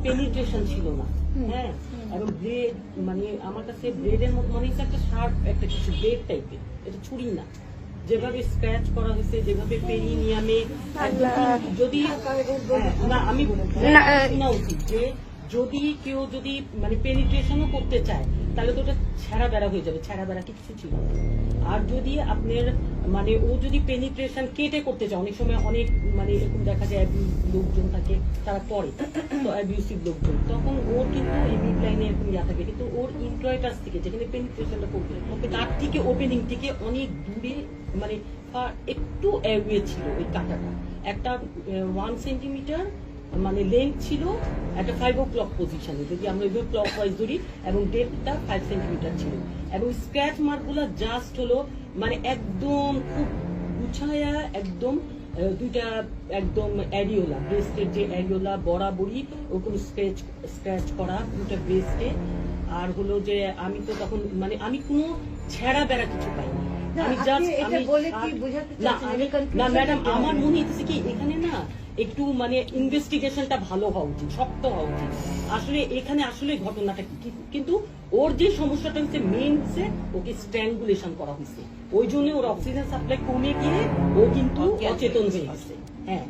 Penetration ছিল না, হ্যাঁ, এবং ব্লেড মানে আমার কাছে ব্লেডের মতো মনে হচ্ছে একটা শার্প একটা কিছু ব্লেড টাইপের, এটা ছুরি না। যেভাবে স্ক্র্যাচ করা হয়েছে, যেভাবে পেরিনিয়ামে যদি না আমি শোনা উচিত যে যদি কেউ যদি মানে পেনিট্রেশনও করতে চায় তাহলে তো ওটা ছেঁড়া বেড়া হয়ে যাবে, ছেঁড়া বেড়া কিছু ছিল না। আর যদি আপনার মানে ও যদি পেনিট্রেশন কেটে করতে চায়, অনেক সময় অনেক মানে এরকম দেখা যায় লোকজন থাকে তারা করে, তো অ্যাবিউসিভ লোকজন, তখন ওর কিন্তু এই মিড লাইনে এরকম ইয়া থাকে, কিন্তু ওর ইন্ট্রয়েটাস থেকে যেখানে পেনিট্রেশনটা করবে তার থেকে ওপেনিং থেকে অনেক দূরে মানে একটু অ্যাওয়ে ছিল ওই কাঁটাটা, একটা 1 সেন্টিমিটার মানে লেন্থ ছিল একটা 5 o'clock পজিশনে, যদি আমরা ওইভাবে ক্লক ওয়াইজ ধরি, এবং ডেপথটা 5 সেন্টিমিটার ছিল, এবং স্ক্র্যাচ মার্কগুলো জাস্ট হলো মানে একদম খুব গুছায়া একদম দুইটা একদম অ্যারিওলা, ব্রেস্টের যে অ্যারিওলা বরাবরই ওরকম স্ক্র্যাচ করা দুটা ব্রেস্টে। আর হলো যে আমি তো তখন মানে আমি কোনো ছেঁড়া বেড়া কিছু পাইনি, আমি জাস্ট না ম্যাডাম আমার মনে হচ্ছে কি এখানে না একটু মানে ইনভেস্টিগেশনটা ভালো হওয়া উচিত, শক্ত হওয়া উচিত। আসলে এখানে আসলে ঘটনাটা কি, কিন্তু ওর যে সমস্যাটা হচ্ছে মেইন হচ্ছে ওকে স্ট্র্যাঙ্গুলেশন করা হয়েছে, ওই জন্য ওর অক্সিজেন সাপ্লাই কমে গিয়ে ও কিন্তু অচেতন হয়ে গেছে। হ্যাঁ।